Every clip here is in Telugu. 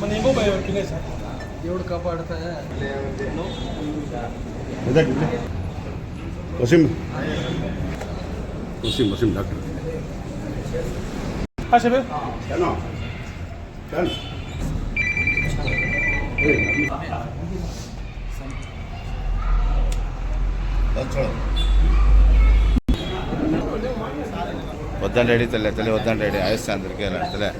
మన ఏమో భయం తినేసా దేవుడు కాపాడుతా वसीम वसीम वसीम डॉक्टर अच्छा बे चलो चल వద్దని రెడీ తల్లి తల్లి వద్దని రెడీ ఆయుస్తా అందరికీ తలే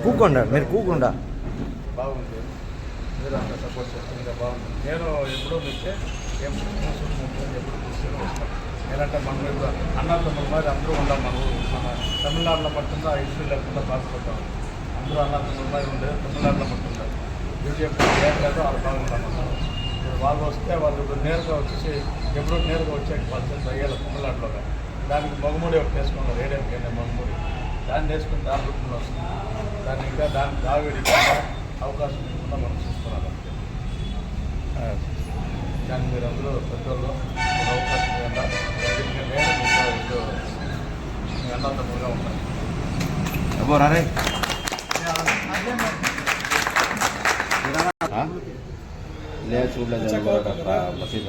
కూకుండా మీరు కూకుండా బాగుంది మీరు అంతా సపోర్ట్ చేస్తుంది ఇంకా బాగుంది నేను ఎప్పుడో మీకే ఏం ఎప్పుడు తీసుకుని వస్తాను నేనంటే మనం ఇప్పుడు అన్నదమ్ముల மாதிரி అందరూ ఉండాలి మన తమిళనాడులో పట్టుందా ఇష్యూ లేకుండా బాధపడతాం అందరూ అన్నదమ్ముల மாதிரி ఉండేది తమిళనాడులో పట్టుంటారు బీజేపీ ఏం లేదో వాళ్ళు బాగుంటామన్నారు వాళ్ళు వస్తే వాళ్ళు ఇప్పుడు నేరుగా వచ్చేసి ఎప్పుడో నేరుగా వచ్చే పరిస్థితి అయ్యేలా తమిళనాడులో దానికి మగమూడి ఒకటి వేసుకున్నారు ఏడేళ్ళకైనా మగమూడి దాన్ని వేసుకుని దాని రూపంలో వస్తుంది దాన్ని ఇంకా దాన్ని దావేడికి అవకాశం ఇవ్వకుండా మనం చూసుకోవాలి దాన్ని మీరు అందరూ పెద్దోళ్ళు అవకాశం ఇవ్వండి నేను మీకు అన్నదమ్ములుగా ఉంటాను లేదు చూడలేదు మసీద్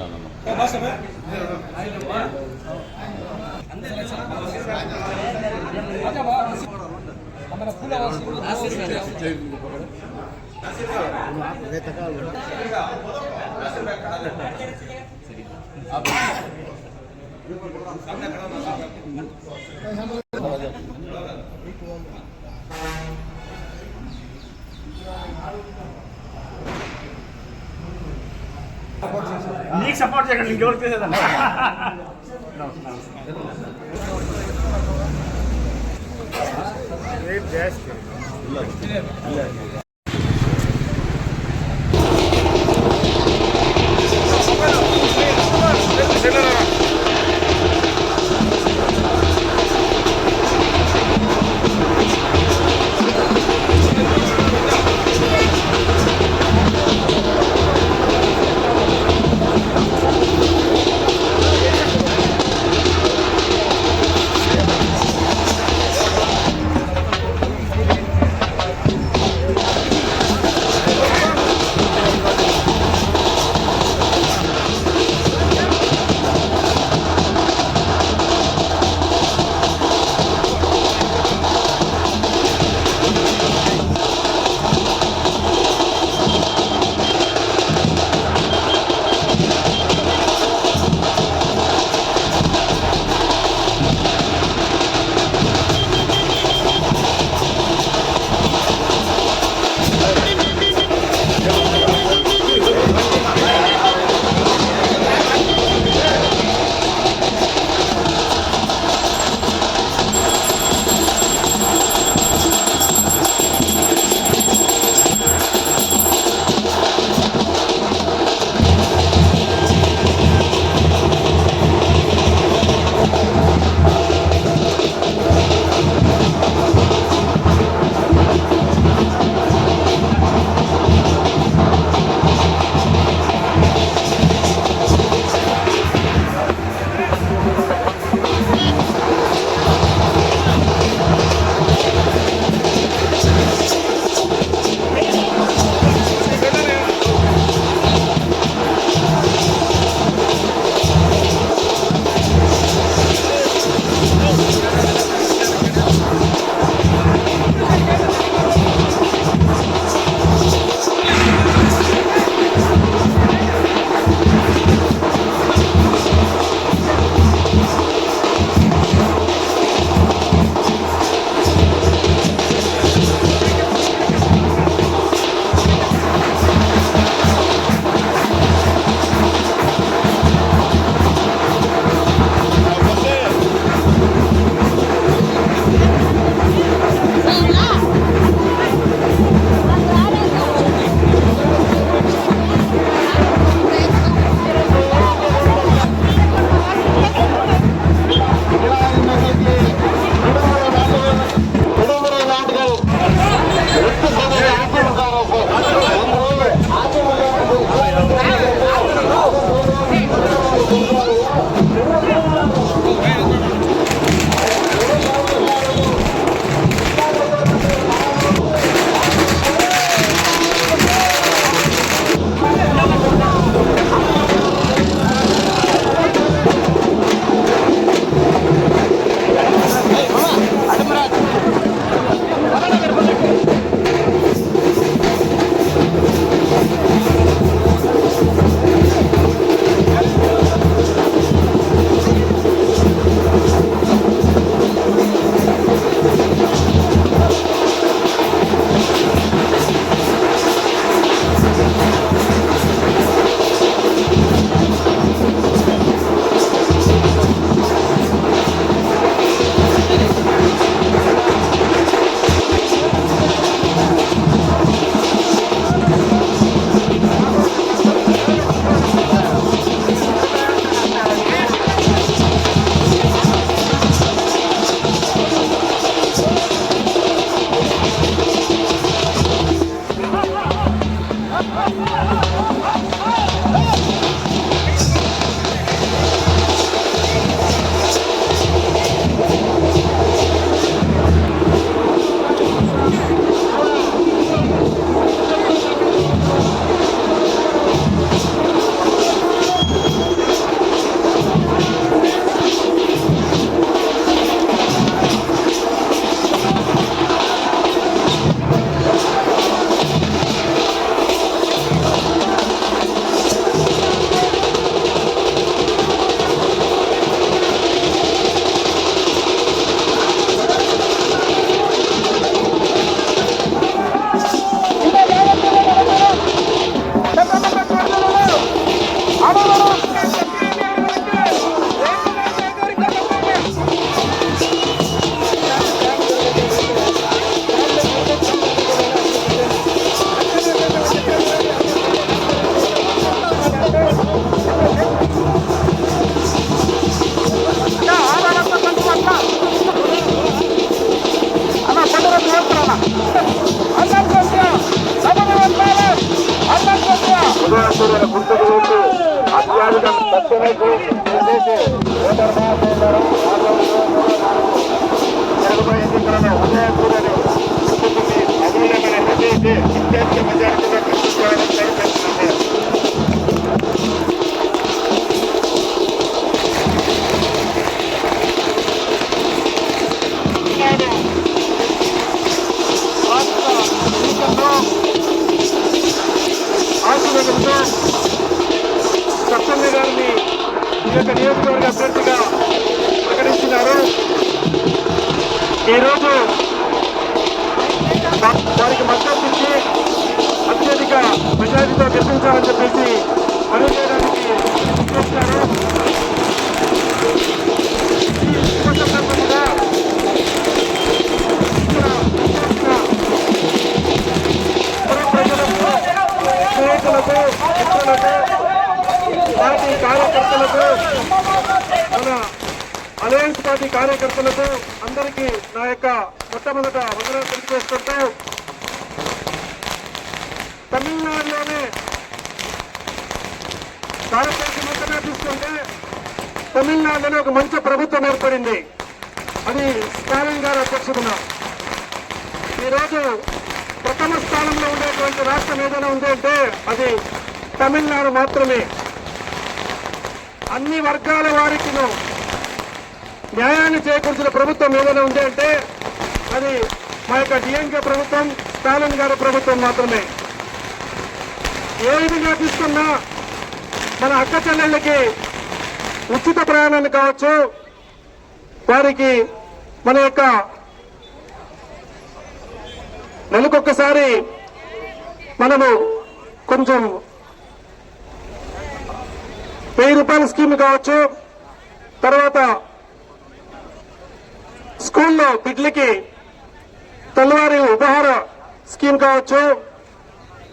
నీకు సపోర్ట్ చేయకండి ఇంకెవరికి చేసేదండి ఉదయసూర్యుల గుర్తుకు వేసి అత్యాధిక దక్షిణకు చేసి ఓటర్ జరగబోయే ఎన్నికలను ఉదయసూర్యుని గుర్తుకుని అమూల్యమైన విజయించి అత్యధిక మెజారిటీగా కల్పించాలని ప్రయత్నిస్తున్నారు. ఆశీర్వాదంతో సప్తమి గారిని ఈ యొక్క నియోజకవర్గ అభ్యర్థిగా ప్రకటించినారు. ఈరోజు వారికి మద్దతు ఇచ్చి అత్యధిక మెజారిటీతో గెలిపించాలని చెప్పేసి మనవి చేయడానికి చూస్తున్నారు. స్నేహితులకు, మిత్రులకు, పార్టీ కార్యకర్తలకు, మన అలయన్స్ పార్టీ కార్యకర్తలకు అందరికీ నా యొక్క మొట్టమొదట వందనాలు తెలియజేసుకుంటూ, తమిళనాడులోనే కార్యకర్తలు మొత్తమే తీసుకుంటే తమిళనాడులోనే ఒక మంచి ప్రభుత్వం ఏర్పడింది. అది స్టాలిన్ గారి అధ్యక్షతన. ఈరోజు ప్రథమ స్థానంలో ఉండేటువంటి రాష్ట్రం ఏదైనా ఉంది అంటే అది తమిళనాడు మాత్రమే. అన్ని వర్గాల వారికి న్యాయాన్ని చేకూర్చిన ప్రభుత్వం ఏదైనా ఉంది అంటే అది మా యొక్క డిఎంకే ప్రభుత్వం, స్టాలిన్ గారి ప్రభుత్వం మాత్రమే. ఏ విధంగా తీసుకున్నా మన అక్క చెల్లెళ్ళకి ఉచిత ప్రయాణాన్ని కావచ్చు, వారికి మన యొక్క నెలకొక్కసారి మనము కొంచెం 1000 రూపాయల స్కీమ్ కావచ్చు, తర్వాత స్కూల్లో బిడ్లకి తెల్లవారి ఉపహార స్కీమ్ కావచ్చు,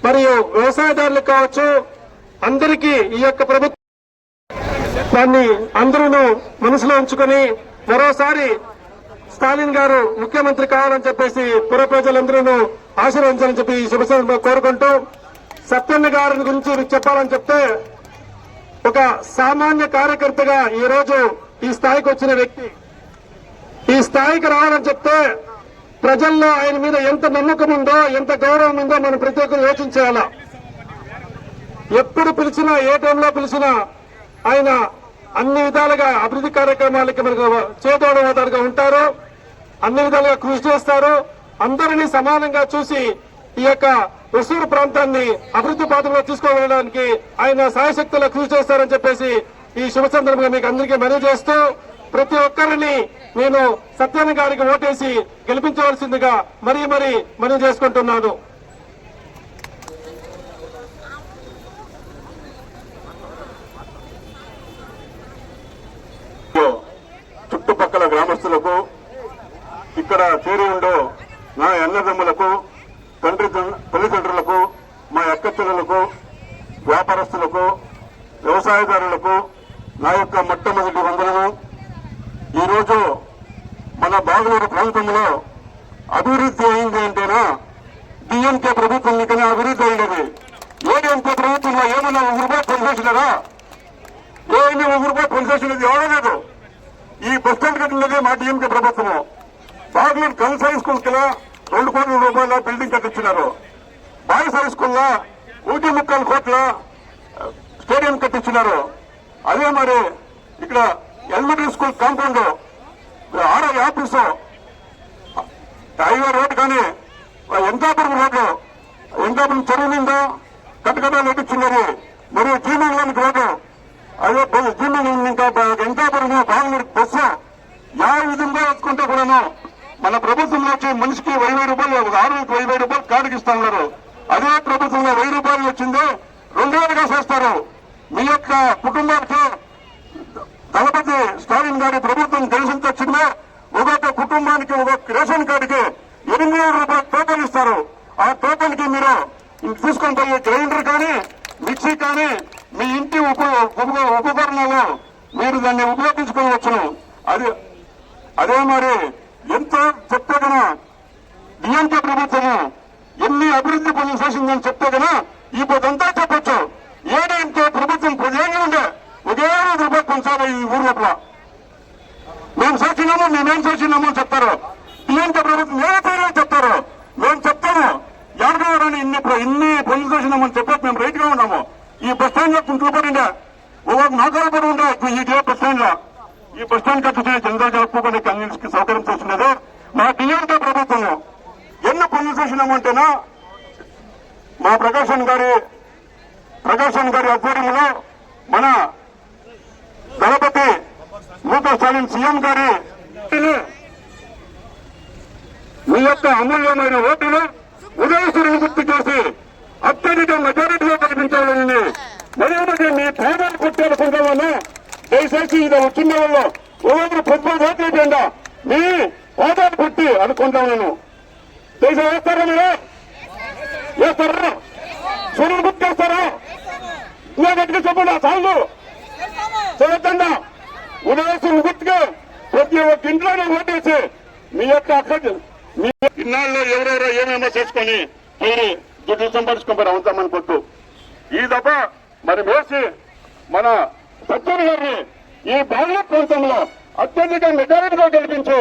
మరియు వ్యవసాయదారులకు కావచ్చు, అందరికీ ఈ యొక్క ప్రభుత్వం దాన్ని అందరూ మనసులో ఉంచుకొని మరోసారి స్టాలిన్ గారు ముఖ్యమంత్రి కావాలని చెప్పేసి పుర ప్రజలందరూ ఆశీర్వదించాలని చెప్పి ఈ శుభ కోరుకుంటూ సత్యన్న గారి గురించి మీకు చెప్పాలని చెప్తే ఒక సామాన్య కార్యకర్తగా ఈ రోజు ఈ స్థాయికి వచ్చిన వ్యక్తి. ఈ స్థాయికి రావాలని చెప్తే ప్రజల్లో ఆయన మీద ఎంత నమ్మకం ఉందో, ఎంత గౌరవం ఉందో మనం ప్రతి ఒక్కరు యోచించేయాలా. ఎప్పుడు పిలిచినా, ఏ టైంలో పిలిచినా ఆయన అన్ని విధాలుగా అభివృద్ధి కార్యక్రమాలకి మనకు చేదోడవాదాలుగా ఉంటారు, అన్ని విధాలుగా కృషి చేస్తారు. అందరినీ సమానంగా చూసి ఈ యొక్క హుసూరు ప్రాంతాన్ని అభివృద్ధి పాత్రలో తీసుకువెళ్ళడానికి ఆయన సాయశక్తులా కృషి చేస్తారని చెప్పేసి ఈ శుభ సందర్భంగా మీకు అందరికీ మనవి చేస్తూ, ప్రతి ఒక్కరిని నేను సత్యన్న గారికి ఓటేసి గెలిపించవలసిందిగా మరీ మనవి చేసుకుంటున్నాను. చుట్టుపక్కల గ్రామస్తులకు, ఇక్కడ చేరి ఉండే నా అన్నదమ్ములకు, తల్లిదండ్రులకు, మా అక్కచెల్లెలకు, వ్యాపారస్తులకు, వ్యవసాయదారులకు నా యొక్క మొట్టమొదటి వందనము. ఈరోజు మన బాగలూరు ప్రాంతంలో అభివృద్ధి అయింది అంటేనా డిఎంకే ప్రభుత్వం నీకనే అభివృద్ధి అయింది. ఏడీఎంకే ప్రభుత్వంలో ఏమన్నా 1 రూపాయి పనిచేసినారా? ఏమీ 1 రూపాయి పనిచేసినది ఎవరలేదు. ఈ బస్ స్టాండ్ కట్టినదే మా డిఎంకే ప్రభుత్వము. బాగలూరు గర్ల్స్ హై స్కూల్ కిలా 2 కోట్ల రూపాయల బిల్డింగ్ కట్టించినారు. బాయ్స్ హై స్కూల్లో 1.25 కోట్ల స్టేడియం కట్టించినారు. అదే మరి ఇక్కడ elementary school compound, RI office, highway road కానీ ఎంకాపురం రోడ్డు, ఎంకాపురం చెరువు నిందా కట్టకటాలు ఎక్కించున్నది. మరియు జీమంగళానికి రోడ్డు, అదే జీమంగళం ఇంకా ఎంకాపురం బాగుంది బస్సు. యా విధంగా వచ్చుకుంటే కూడాను మన ప్రభుత్వంలో వచ్చి మనిషికి 1000 రూపాయలు, 1000 రూపాయలు కార్డుకి ఇస్తా ఉన్నారు. అదే ప్రభుత్వంలో 1000 రూపాయలు వచ్చింది 2000గా చేస్తారు. మీ యొక్క కుటుంబానికి దళపతి స్టాలిన్ గారి ప్రభుత్వం తెలిసింత చిన్న ఒక్కొక్క కుటుంబానికి ఒక్కొక్క రేషన్ కార్డుకి 800 రూపాయలు టోకెన్ ఇస్తారు. ఆ టోకెన్ కి మీరు తీసుకొని పోయే గ్రైండర్ కానీ, మిక్సీ కానీ, మీ ఇంటి ఉపకరణాలు మీరు దాన్ని ఉపయోగించుకోవచ్చును. అదే మరి ఎంతో చెప్తే కన్నా డిఎంకే ప్రభుత్వము ఎన్ని అభివృద్ధి పనులు చేసిందని చెప్తే కన్నా ఇప్పుడంతా చెప్పొచ్చు. ఏడీఎంకే ప్రభుత్వం 10 ఏళ్ళు ఉండే ఒకే రూపాయలు కొనసాగా ఈ ఊరు లోపల మేము చేసినాము, మేమేం చేసినాము అని చెప్తారు. డిఎంకే ప్రభుత్వం ఏదైతే చెప్తారు. మేము చెప్తాము ఎవరిని ఇన్ని పనులు చేసినామని చెప్పేసి మేము రైట్ గా ఉన్నాము. ఈ బస్ స్టాండ్ లో కుంట్లు పడిండే ఒక నాకాలు పడి ఉండే ఈ బస్ స్టాండ్ లో. ఈ బస్ స్టాండ్ కట్టించిన జనరల్ జరుపుకోవడానికి అన్నింటికి సౌకర్యం చేసినది మా డిఎంకే ప్రభుత్వము. ఎన్ని పనులు చేసినామంటేనా మా ప్రకాశం గారి ఆధ్వర్యంలో మన దళపతి స్టాలిన్ సీఎం గారి మీ యొక్క అమూల్యమైన ఓటును ఉదయశ్వరుని గుర్తు చేసి అత్యధిక మెజారిటీలో కనిపించాలని మరీ మీ పాదాలు కొట్టాలనుకుంటామని దయచేసి ఇది వచ్చిన వాళ్ళు ఒకరు 10 ఓట్లు అయిపోయిందా మీ పాదాలు కొట్టి అనుకుంటాం. నేను దయచేసి వేస్తారా? మీరు వేస్తారా? సూర్యుని గుర్తు చేస్తారా? ఇంకా గట్టిగా చెప్పండి. చాలు చదువుతుందా ఉదయశ్వరుని గుర్తుగా ప్రతి ఒక్క ఇంట్లోనే ఓటేసి మీ యొక్క అక్కడ మీ ఇన్నాళ్ళు ఎవరెవరో ఏమేమో చేసుకొని మీరు దుడ్డు సంపాదించుకుంటారు అవుతామని కొట్టు. ఈ దఫ మరి వేసి మన సత్యన్ గారిని ఈ బాగలూరు ప్రాంతంలో అత్యధిక మెజారిటీగా గెలిపించి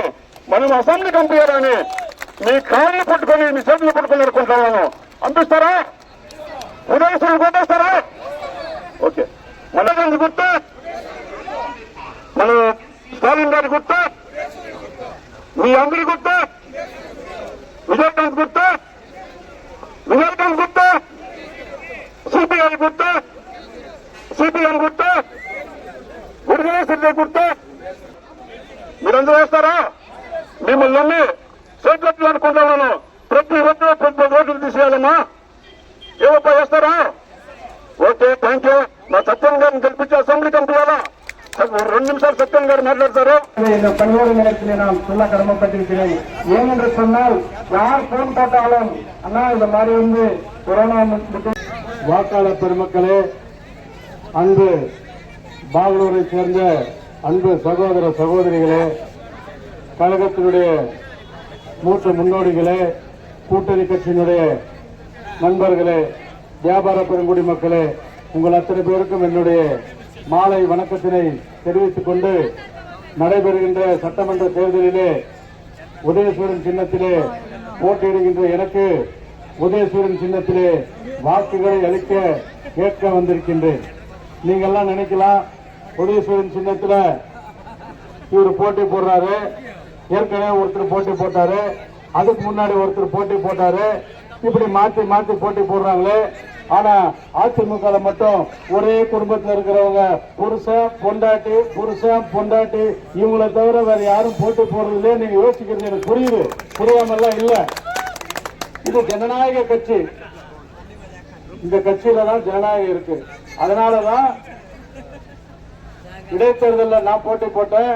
మనం అసెంబ్లీ పంపించారని మీ కాళ్ళు పట్టుకొని మీ చేతులు పట్టుకొని అనుకుంటున్నాను. పంపిస్తారా? ఉదయశ్వరుని కొట్టేస్తారా? ఓకే. మన గుర్తు, మన స్టాలిన్ గారి గుర్తు, మీ అందరి గుర్తు, విజయకాంత్ గుర్తు, సిపిఐ గుర్తు, సిపిఎం గుర్తు, గుడిగేశ్వరి గుర్తు. మీరందరూ వేస్తారా? మిమ్మల్ని చేతులు అనుకుంటాను. ప్రతి ఒక్కరు 10 ఓట్లు తీసేయాలమ్మా. ఏమప్పా వేస్తారా? Okay, thank you. మా సత్యం గారిని గెలిపించి అసెంబ్లీ పంపించాలా? 2 నిమిషాలు సత్యం గారు మాట్లాడతారు. 17 நேரத்தில் நாம் சொல்ல கடமைப்பட்டிருக்கிறேன். ஏனென்று சொன்னால் யார் போன் போட்டாலும் அண்ணா இந்த மாதிரி வந்து கொரோனா வாக்காளர் பெருமக்களே, அன்பு பாகலூரை சேர்ந்த அன்பு சகோதர சகோதரிகளே, கழகத்தினுடைய மூத்த முன்னோடிகளே, கூட்டணி கட்சியினுடைய நண்பர்களே, வியாபார பெருங்குடி மக்களே, உங்கள் அத்தனை பேருக்கும் என்னுடைய மாலை வணக்கத்தினை தெரிவித்துக் கொண்டு நடைபெறுகின்ற சட்டமன்ற தேர்தலிலே உதயசூரன் சின்னத்திலே போட்டியிடுகின்ற எனக்கு உதயசூரன் சின்னத்திலே வாக்குகளை அளிக்க கேட்க வந்திருக்கின்றேன். நீங்கெல்லாம் நினைக்கலாம், உதயசூரன் சின்னத்துல இவர் போட்டி போடுறாரு, ஏற்கனவே ஒருத்தர் போட்டி போட்டாரு, அதுக்கு முன்னாடி ஒருத்தர் போட்டி போட்டாரு, இப்படி மாத்தி மாத்தி போட்டி போடுறாங்களே. ஆனா அதிமுக மட்டும் ஒரே குடும்பத்தில் இருக்கிறவங்க புருஷன் பொண்டாட்டி இவங்களை தவிர வேற யாரும் போட்டி போடுறதுல நீங்க யோசிக்கிறது எனக்கு புரியுது, புரியாமல்லாம் இல்ல. இது ஜனநாயக கட்சி, இந்த கட்சியில தான் ஜனநாயகம் இருக்கு. அதனாலதான் இடைத்தேர்தலில் நான் போட்டி போட்டேன்,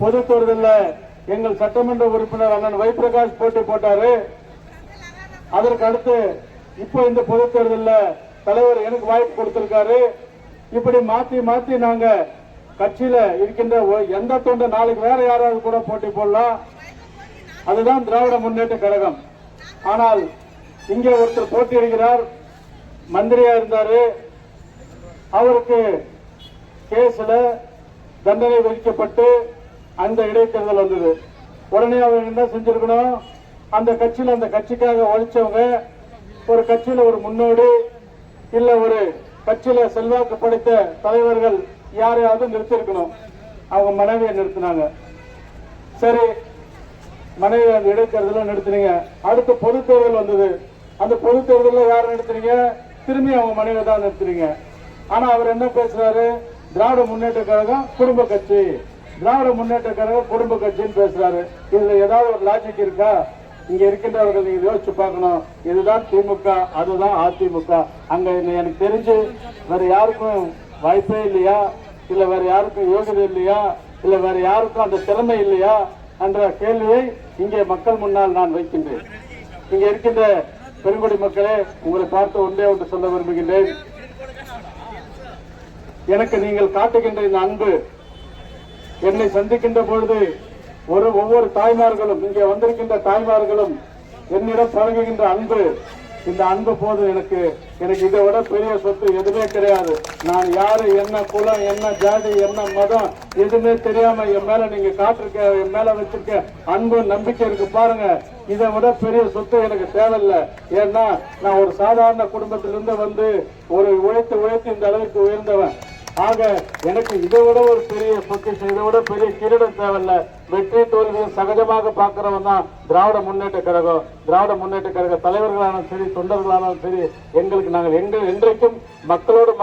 பொது தேர்தலில் எங்கள் சட்டமன்ற உறுப்பினர் அண்ணன் வை பிரகாஷ் போட்டி போட்டாரு. அதற்கு அடுத்து இப்போ இந்த பொது தேர்தலில் தலைவர் எனக்கு வாய்ப்பு கொடுத்திருக்காரு. இப்படி மாத்தி மாத்தி நாங்க கட்சியில இருக்கின்ற எந்த தொண்டை நாளைக்கு வேற யாராவது கூட போட்டி போடலாம். அதுதான் திராவிட முன்னேற்ற கழகம். ஆனால் இங்கே ஒருத்தர் போட்டியிடுகிறார், மந்திரியா இருந்தாரு, அவருக்கு கேஸ்ல தண்டனை விதிக்கப்பட்டு அந்த இடைத்தேர்தல் வந்தது. உடனே அவர் என்ன செஞ்சிருக்கணும், அந்த கட்சியில அந்த கட்சிக்காக உழைச்சவங்க, ஒரு கட்சியில ஒரு முன்னோடி இல்ல ஒரு கட்சியில செல்வாக்கு படைத்த தலைவர்கள் யாரையாவது நிறுத்திருக்கணும். அவங்க மனைவியை நிறுத்தினாங்க. சரி, மனைவி அந்த இடைத்தேர்தலில் நிறுத்தினீங்க. அடுத்த பொது தேர்தல் வந்தது. அந்த பொது தேர்தலில் யாரை நிறுத்தினீங்க? திரும்பி அவங்க மனைவி தான் நிறுத்தினீங்க. ஆனா அவர் என்ன பேசுறாரு, திராவிட முன்னேற்ற கழகம் குடும்ப கட்சி, திராவிட முன்னேற்ற கழகம் குடும்ப கட்சின்னு பேசுறாரு. இதுல ஏதாவது ஒரு லாஜிக் இருக்கா? இங்க இருக்கின்றவர்கள் நீங்க யோசிச்சு பார்க்கணும். இதுதான் திமுக, அதுதான் அதிமுக. அங்க எனக்கு தெரிஞ்சு வேற யாருக்கும் வாய்ப்பே இல்லையா, இல்ல வேற யாருக்கும் யோகிதை இல்லையா, இல்ல வேற யாருக்கும் அந்த திறமை இல்லையா என்ற கேள்வியை இங்கே மக்கள் முன்னால் நான் வைக்கின்றேன். இங்க இருக்கின்ற பெருங்குடி மக்களே, உங்களை பார்த்து ஒன்றே ஒன்று சொல்ல விரும்புகின்றேன். எனக்கு நீங்கள் காட்டுகின்ற இந்த அன்பு, என்னை சந்திக்கின்ற பொழுது ஒவ்வொரு தாய்மார்களும், இங்கே வந்திருக்கின்ற தாய்மார்களும் என்னிடம் பழகுகின்ற அன்பு, இந்த அன்பு போது எனக்கு இதை விட பெரிய சொத்து எதுவுமே கிடையாது. நான் யாரு, என்ன குலம், என்ன ஜாதி, என்ன மதம் எதுவுமே தெரியாம என் மேல நீங்க காட்டிருக்க, என் மேல வச்சிருக்க அன்பு நம்பிக்கை இருக்கு பாருங்க. இதை விட பெரிய சொத்து எனக்கு தேவையில்லை. ஏன்னா நான் ஒரு சாதாரண குடும்பத்திலிருந்து வந்து ஒரு உழைத்து இந்த அளவுக்கு உயர்ந்தவன். ஆக எனக்கு இதை விட ஒரு பெரிய பொக்கிஷம், இதை விட பெரிய கிரீடம் தேவையில்ல. வெற்றி தோல்வியும் சகஜமாக பார்க்கிறவன் தான் திராவிட முன்னேற்ற கழகம். திராவிட முன்னேற்ற கழக தலைவர்களானாலும் சரி, தொண்டர்களானாலும் சரி, எங்களுக்கு நாங்கள் என்றைக்கும் மக்களோடு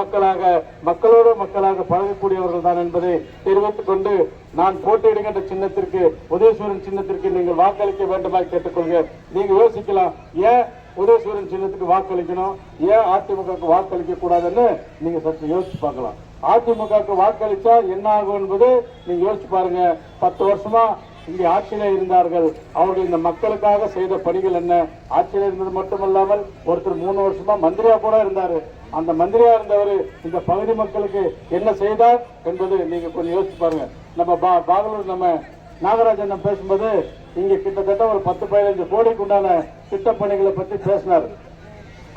மக்களாக பழகக்கூடியவர்கள் தான் என்பதை தெரிவித்துக் கொண்டு, நான் போட்டியிடுகின்ற சின்னத்திற்கு, உதயசூரன் சின்னத்திற்கு நீங்கள் வாக்களிக்க வேண்டுமாய் கேட்டுக்கொள்கிறேன். நீங்க யோசிக்கலாம், ஏன் உதயசூரன் சின்னத்துக்கு வாக்களிக்கணும், ஏன் அதிமுகவுக்கு வாக்களிக்க கூடாதுன்னு நீங்க சற்று யோசிச்சு பார்க்கலாம். அதிமுகவுக்கு வாக்களிச்சா என்ன ஆகும் என்பது நீங்க யோசிச்சு பாருங்க. 10 வருஷமா இங்கே ஆட்சியில இருந்தார்கள், அவர்கள் இந்த மக்களுக்காக செய்த பணிகள் என்ன? ஆட்சியில இருந்தது மட்டுமல்லாமல் ஒருத்தர் 3 வருஷமா மந்திரியா கூட இருந்தாரு. அந்த மந்திரியா இருந்தவர் இந்த பகுதி மக்களுக்கு என்ன செய்தார் என்பது நீங்க கொஞ்சம் யோசிச்சு பாருங்க. நம்ம பாகலூர் நம்ம நாகராஜன் பேசும்போது இங்க கிட்டத்தட்ட ஒரு 10-15 கோடிக்கு உண்டான திட்டப்பணிகளை பற்றி பேசினார்.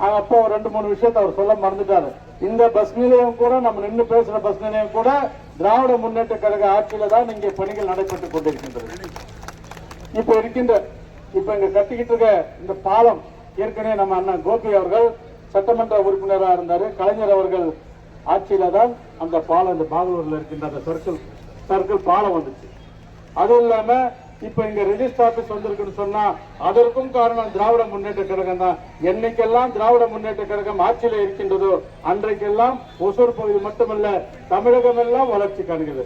அப்போ 2-3 விஷயத்தை அவர் சொல்ல மறந்துட்டாரு. இந்த பஸ் நிலையம் கூட, நம்ம நின்று பேசுற பஸ் நிலையம் கூட திராவிட முன்னேற்ற கழக ஆட்சியில தான் இங்கே பணிகள் நடைபெற்றுக் கொண்டிருக்கின்றது. இப்ப இங்க கட்டிக்கிட்டு இருக்க இந்த பாலம், ஏற்கனவே நம்ம அண்ணன் கோபி அவர்கள் சட்டமன்ற உறுப்பினராக இருந்தாரு. கலைஞர் அவர்கள் ஆட்சியில தான் அந்த பாலம், இந்த பாகலூர்ல இருக்கின்ற அந்த சர்க்கிள் பாலம் வந்துச்சு. அதுவும் இல்லாம இப்ப இங்க ரெஜிஸ்டர் ஆபீஸ் வந்திருக்குன்னு சொன்னா அதற்கும் காரணம் திராவிட முன்னேற்ற கழகம் தான். என்னைக்கெல்லாம் திராவிட முன்னேற்ற கழகம் ஆட்சியில இருக்கின்றதோ அன்றைக்கெல்லாம் ஒசூர் பகுதி மட்டுமல்ல, தமிழகம் எல்லாம் வளர்ச்சி காண்கிறது.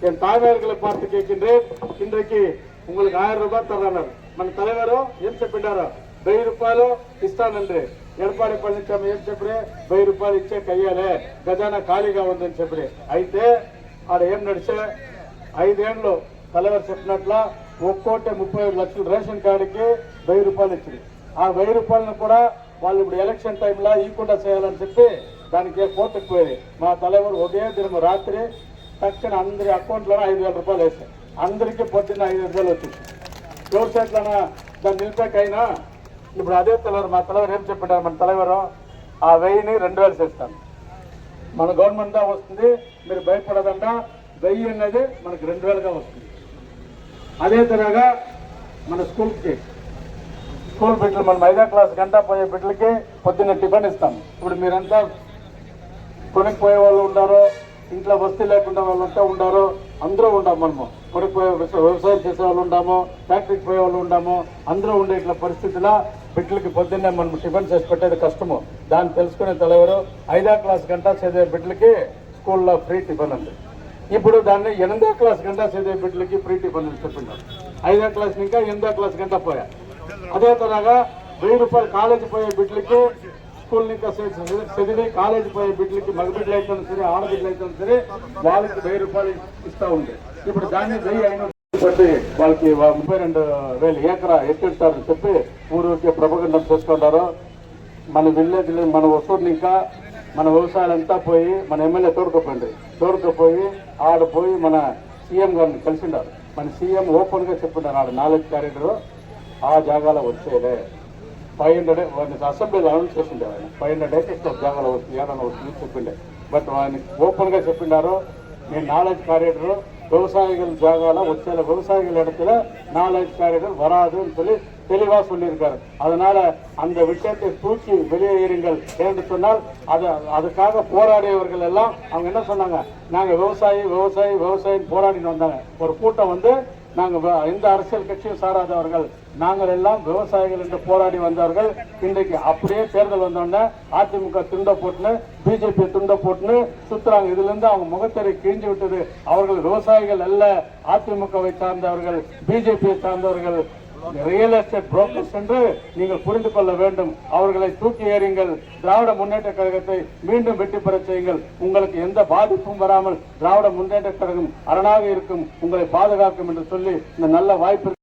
என் தாய்மார்களை பார்த்து கேட்கின்றேன், இன்றைக்கு உங்களுக்கு 1000 ரூபாய் தர்றாரு మన தலைவரோ ఏం చెప్పిండారో 1000 రూపాయలు ఇస్తానండ్రి. ఎడపాడి పళనిస్వామి ఏం చెప్పి 1000 రూపాయలు ఇచ్చే కయ్యాలే, ఖజానా ఖాళీగా ఉందని చెప్పి. అయితే ఆడ ఏం నడిచే 5 ఏళ్ళు தலைவர் చెప్పినట్ల 1,35 లక్షల రేషన్ కార్డుకి 1000 రూపాయలు ఇచ్చింది. ఆ 1000 రూపాయలను కూడా వాళ్ళు ఇప్పుడు ఎలక్షన్ టైంలో ఇవ్వకుండా చేయాలని చెప్పి దానికి కోర్టుకు పోయి మా தலைவர் ఒకే దినం రాత్రి తక్షణ అందరి అకౌంట్లో 5,000 రూపాయలు వేసారు. అందరికీ పొద్దున్న 5,000 వచ్చింది. ఎవరి సైట్లన దాన్ని నిలిపాకైనా ఇప్పుడు అదే தலைவர், మా தலைவர் ఏం చెప్పారు, మన தலைவர் ఆ 1000ని 2000 చేస్తాను. మన గవర్నమెంట్ దా వస్తుంది, మీరు భయపడదంట. 1000 అనేది మనకు 2000గా వస్తుంది. అదే తరగా మన స్కూల్ బిడ్డలు, మనం 5వ క్లాస్ గంట పోయే బిడ్డలకి పొద్దున్న టిఫిన్ ఇస్తాం. ఇప్పుడు మీరంతా కొనుక్కిపోయే వాళ్ళు ఉండారో, ఇంట్లో వస్తీ లేకుండా వాళ్ళంతా ఉండారో, అందరూ ఉంటాం. మనము కొనుక్కిపోయే వ్యవసాయం చేసే వాళ్ళు ఉంటాము, ఫ్యాక్టరీకి పోయే వాళ్ళు ఉంటాము. అందరూ ఉండే ఇట్లా పరిస్థితిలో బిడ్డలకి పొద్దున్నే మనం టిఫిన్ చేసి పెట్టేది కష్టము. దాన్ని తెలుసుకునే తలెవరు 5వ క్లాస్ గంట చదివే బిడ్డలకి స్కూల్లో ఫ్రీ టిఫిన్ ఉంది. ఇప్పుడు దాన్ని 8వ క్లాస్ గంట చదివే బిడ్డలకి ఫ్రీ టిఫిన్ అని చెప్తున్నారు. 5వ క్లాస్ ఇంకా 8వ క్లాస్ గంట పోయా. అదే తరగా 1000 రూపాయలు కాలేజీ పోయే బిడ్డలకి, స్కూల్ ఇంకా చదివి కాలేజీ పోయే బిడ్డలకి, మగ బిడ్డలు అయితే సరే, ఆడబిడ్డలు అయితే సరే, వాళ్ళకి 1000 రూపాయలు ఇస్తూ ఉంది. ఇప్పుడు దాన్ని 1500 బట్టి వాళ్ళకి 32,000 ఎకరా ఎత్తిస్తారని చెప్పి ఊరికి ప్రభాగండం చేసుకుంటారు. మన విలేజ్, మన వసూరుని ఇంకా మన వ్యవసాయాలంతా పోయి మన ఎమ్మెల్యే తోడుకుపోయి ఆడపోయి మన సీఎం గారిని కలిసిండారు. మన సీఎం ఓపెన్గా చెప్పిండారు, ఆడ నాలెడ్జ్ క్యారిడర్ ఆ జాగాలో వచ్చేలే 500 అసెంబ్లీలో అనౌన్స్ చేసిండే. ఆయన 500 ఏకర్స్ జాగాలో వస్తుంది, ఏదైనా వస్తుంది చెప్పిండే. బట్ ఆయన ఓపెన్గా చెప్పిండారు, మీ நாலேஜ் காரிடர் விவசாயிகள் ஜாகால ஒச்சல விவசாயிகள் இடத்துல நாலேஜ் காரிடர் வராதுன்னு சொல்லி தெளிவாக சொல்லியிருக்காரு. அதனால அந்த விஷயத்தை தூக்கி வெளியேறுங்கள் என்று சொன்னால் அதுக்காக போராடியவர்கள் எல்லாம் அவங்க என்ன சொன்னாங்க, நாங்க விவசாயி போராடின்னு வந்தாங்க. ஒரு கூட்டம் வந்து நாங்கள் எந்த அரசியல் கட்சியும் சாராதவர்கள், நாங்கள் எல்லாம் விவசாயிகள் என்று போராடி வந்தவர்கள். இன்றைக்கு அப்படியே தேர்தல் வந்தோடனே அதிமுக துண்ட போட்டுன்னு, பிஜேபி துண்ட போட்டுன்னு சுத்துறாங்க. இதுல இருந்து அவங்க முகத்தறி கிழிஞ்சு விட்டது. அவர்கள் விவசாயிகள் அல்ல, அதிமுகவை சார்ந்தவர்கள், பிஜேபியை சார்ந்தவர்கள், ரியல் எஸ்டேட் புரோக்கர்ஸ் என்று நீங்கள் புரிந்து கொள்ள வேண்டும். அவர்களை தூக்கி ஏறிங்கள். திராவிட முன்னேற்ற கழகத்தை மீண்டும் வெற்றி பெற செய்யுங்கள். உங்களுக்கு எந்த பாதிப்பும் வராமல் திராவிட முன்னேற்ற கழகம் அரணாக இருக்கும், உங்களை பாதுகாக்கும் என்று சொல்லி இந்த நல்ல வாய்ப்பு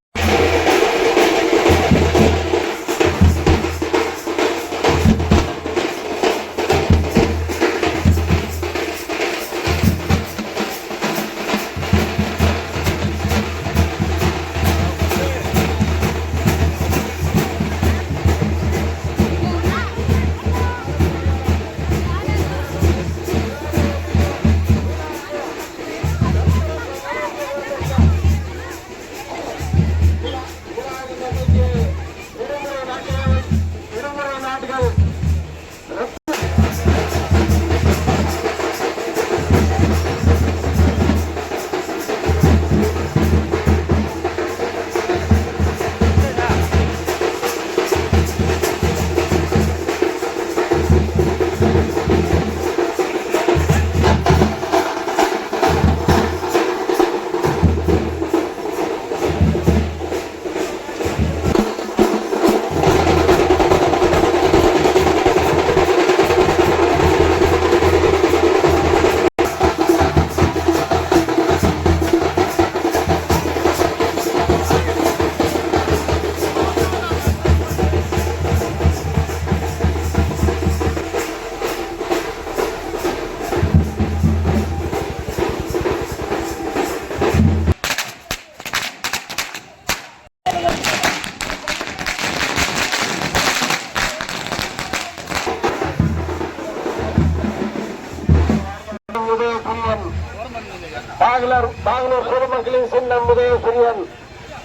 பாகலூர் பொதுமக்களின் சின்னம் உதயசூரியன்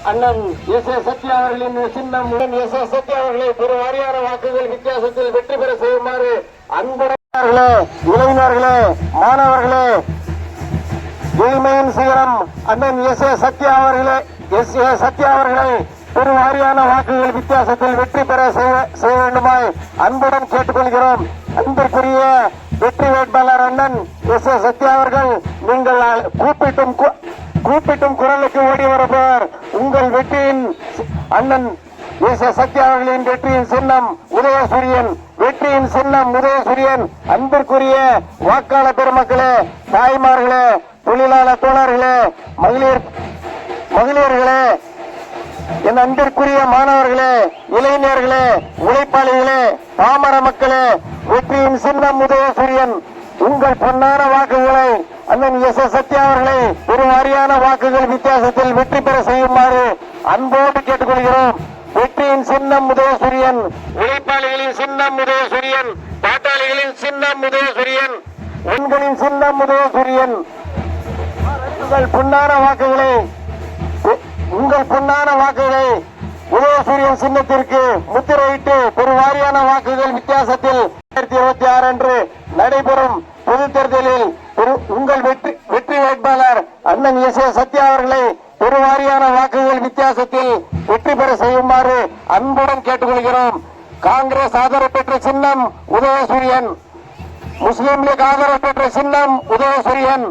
அண்ணன் எஸ்.ஏ. சத்யா அவர்களின் சின்னம் எஸ்.ஏ. சத்யா அவர்களை ஒரு வாரியான வாக்குகள் வித்தியாசத்தில் வெற்றி பெற செய்யுமாறு அன்புடையவர்களே, இளைஞர்களே, மாணவர்களே, எளிமையின் சிகரம் அண்ணன் எஸ்.ஏ. சத்யா அவர்களை ஒரு வாரியான வாக்குகள் வித்தியாசத்தில் வெற்றி பெற செய்ய வேண்டுமாய் அன்புடன் கேட்டுக்கொள்கிறோம். அன்பிற்குரிய வெற்றி வேட்பாளர் அண்ணன் எஸ்.ஏ. சத்யா அவர்கள், நீங்கள் கூப்பிட்டும் குரலுக்கு ஓடி வரப்போர். உங்கள் வெற்றியின் அண்ணன் எஸ்.ஏ. சத்யா அவர்களின் வெற்றியின் சின்னம் உதயசூரியன், வெற்றியின் சின்னம் உதயசூரியன். அன்பிற்குரிய வாக்காளர் பெருமக்களே, தாய்மார்களே, தொழிலாளர் தோழர்களே, மகளிர்களே, என் அன்பிற்குரிய மாணவர்களே, இளைஞர்களே, உழைப்பாளிகளே, பாமர மக்களே, வெற்றியின் சின்னம் உதயசூரியன். உங்கள் பொன்னான வாக்குகளை அண்ணன் எஸ்.ஏ. சத்யா அவர்களை ஒரு வாரியான வாக்குகள் வித்தியாசத்தில் வெற்றி பெற செய்யுமாறு அன்போடு கேட்டுக்கொள்கிறோம். வெற்றியின் சின்னம் உதயசூரியன். உழைப்பாளிகளின் சின்னம் உதயசூரியன், பாட்டாளிகளின் சின்னம் உதயசூரியன், உண்களின் சின்னம் உதயசூரியன். உங்கள் பொன்னான வாக்குகளை உதயசூரியன் சின்னத்திற்கு முத்திரையிட்டு பெருவாரியான வாக்குகள் வித்தியாசத்தில் 2026 அன்று நடைபெறும் பொதுத் தேர்தலில் உங்கள் வெற்றி வேட்பாளர் அண்ணன் எஸ். சத்யா அவர்களை பெருவாரியான வாக்குகள் வித்தியாசத்தில் வெற்றி பெற செய்யுமாறு அன்புடன் கேட்டுக்கொள்கிறோம். காங்கிரஸ் ஆதரவு பெற்ற சின்னம் உதயசூரியன், முஸ்லீம் லீக் ஆதரவு பெற்ற சின்னம் உதயசூரியன்,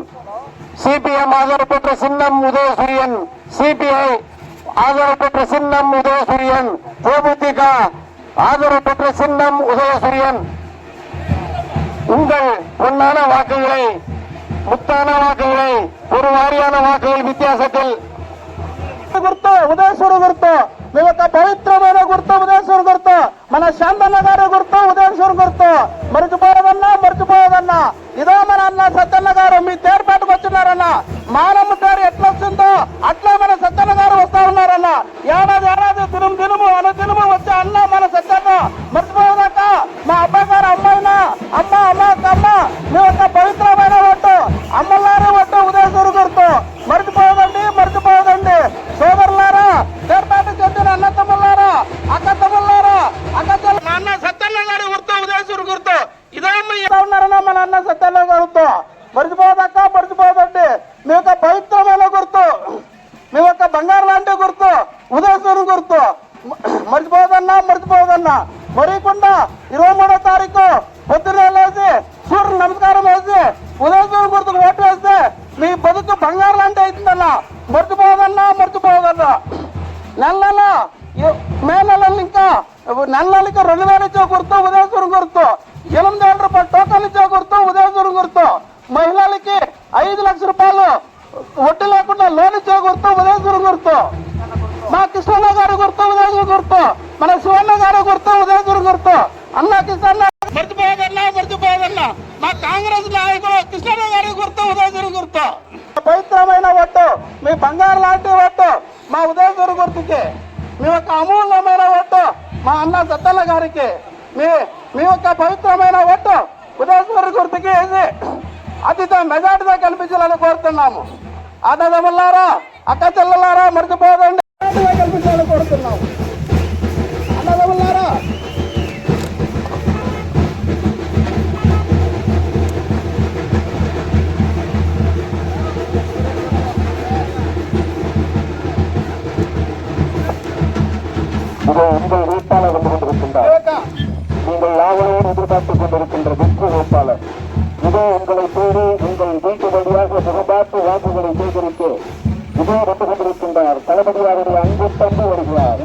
சிபிஎம் ஆதரவு பெற்ற சின்னம் உதயசூரியன், சிபிஐ ஆதரவு பெற்ற சின்னம் உதயசூரியன், தேமுதிக ஆதரவு பெற்ற சின்னம் உதயசூரியன். உங்கள் பொன்னான வாக்குகளை, ముత్తాన వాకులై పూర్వార్యాన వాకుల విత్యాసത്തിൽ గుర్తు ఉదయసూరు గుర్తు మీ యొక్క పవిత్రమైన గుర్తు ఉదయసూరు గుర్తు మన శాంతన్న గారి గుర్తు ఉదయసూరు గుర్తు మర్చిపోయేదన్నా ఇదో మన అన్న సత్యన్న గారు మీ తేర్పాటుకు వచ్చినారన్న మానమ్మ గారు ఎట్లా వచ్చిందో అట్లా మన సత్యన్న గారు వస్తా ఉన్నారన్న ఏడాది దినము అనుదినము వచ్చే అన్న మన సత్యన్న మర్చిపోయేదాక మా అబ్బాయి గారు అమ్మాయినా అమ్మ మీ యొక్క పవిత్రమైన ఓటు అమ్మలారా ఓటు ఉదయసూరు గుర్తు మర్చిపోవదండి సోదరులారా తేర్పాటు చెందిన అన్న తమ్ముళ్ళారా అక్క తమ్ముళ్ళారా మా అన్న సత్యన్న గారి గుర్తు ఉదయసూరు గుర్తు ఇదే ఉన్నారన్న మన అన్న సత్యన్న గుర్తు మర్చిపోదండి మీ యొక్క పవిత్రమైన గుర్తు మీ యొక్క బంగారు లాంటి గుర్తు ఉదయసూరు గుర్తు మర్చిపోదన్నా మరికుండా 23వ తారీఖు పొద్దున్నే లేచి సూర్యుడు నమస్కారం వేసి ఉదయసూరు గుర్తుకు ఓటు వేస్తే మీ బతుకు బంగారు లాంటి అవుతుందన్నా మర్చిపోదన్నా మే నెలలు ఇంకా నెలలకి 2000 ఇచ్చే గుర్తు ఉదయసూరు గుర్తు 8,000 రూపాయలు టోకన్ ఇచ్చే గుర్తు ఉదయసూరు గుర్తు మహిళలకి 5 లక్షల రూపాయలు వడ్డీ లేకుండా లోన్ ఇచ్చే గుర్తు ఉదయసూరు గుర్తు మా కృష్ణన్న గారి గుర్తు ఉదయసూరు గుర్తు మన శివన్న గారి గుర్తు ఉదయసూరు గుర్తు అన్న కృష్ణన్న మర్చిపోదన్నా మా కాంగ్రెస్ నాయకులు కృష్ణన్న గారి గుర్తు ఉదయసూరు గుర్తు పవిత్రమైన ఓటు మీ బంగారు లాంటి ఓటు మా ఉదయసూరు గుర్తుకి మీ యొక్క అమూల్యమైన ఓటు మా అన్న సత్తన్న గారికి మీ యొక్క పవిత్రమైన ఓటు ఉదయసూరు గుర్తుకి వేసి అతితో మెజార్టీగా కల్పించాలని కోరుతున్నాము. అన్నదమ్ములారా అక్క చెల్లెలారా మర్చిపోదండి, కల్పించాలని కోరుతున్నాము. అన్నదమ్ములారా இது உங்கள் வேட்பாளர் வந்து கொண்டிருக்கின்றார். நீங்கள் யாவரையும் எதிர்பார்த்துக் கொண்டிருக்கின்ற வெற்றி வேட்பாளர் இதோ உங்களை தேடி உங்கள் வீட்டு வழியாக சுகபாட்டு வாக்குகளை சேகரித்து இதோ வந்து கொண்டிருக்கின்றார். தளபதியாருடைய அன்பு தந்து வருகிறார்.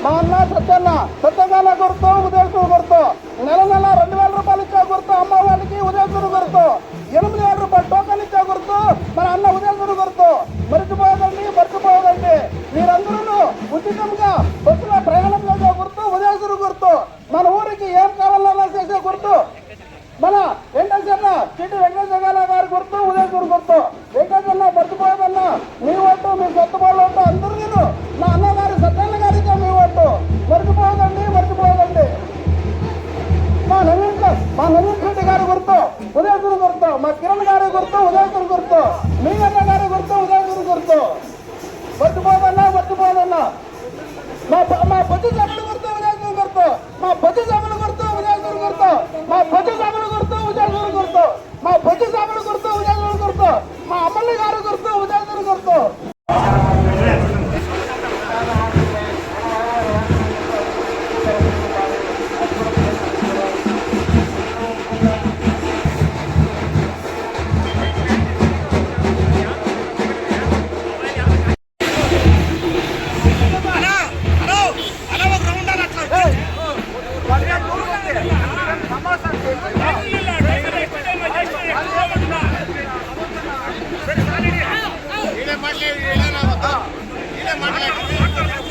మా అన్న సత్యన్న గుర్తు ఉదయసూరు గుర్తు నెల 2,000 రూపాయలు ఇచ్చే గుర్తు అమ్మ వాళ్ళకి ఉదయసూరు గుర్తు 8,000 రూపాయలు టోకన్ ఇచ్చే గుర్తు మన అన్న ఉదయసూరు గుర్తు మర్చిపోదండి మీరందరూ ఉచితంగా బస్సులో ప్రయాణం చేసే గుర్తు ఉదయసూరు గుర్తు మన ఊరికి ఏం కావాలన్నా చేసే గుర్తు మన వెంకటేశ్వర గారి గుర్తు ఉదయసూరు గుర్తు వెంకటేశ్వర మర్చిపోదన్నా మీ ఓటు మీ కొత్త వాళ్ళ ఓటు అందరూ నేను నా అన్నగారు సత్యన్న గారికి మీ ఓటు మర్చిపోదండి మా నవీన్ రెడ్డి గారి గుర్తు ఉదయసూరు గుర్తు మా కిరణ్ గారి గుర్తు ఉదయసూరు గుర్తు మీ అన్న గారి గుర్తు ఉదయసూరు గుర్తు మర్చిపోదన్నా మా పొద్దు సభలు గుర్తు ఉదయసూరు గుర్తు మా పొద్దు సభలు గుర్తు ఉదయసూరు గుర్తు మా పొద్దు సభలు గుర్తు ఉదయసూరు గుర్తు మా పొద్దు సభలు గుర్తు ఉదయసూరు గుర్తు మా అమ్మల్లి గారి గుర్తు ఉదయసూరు గుర్తు మాట్లాడి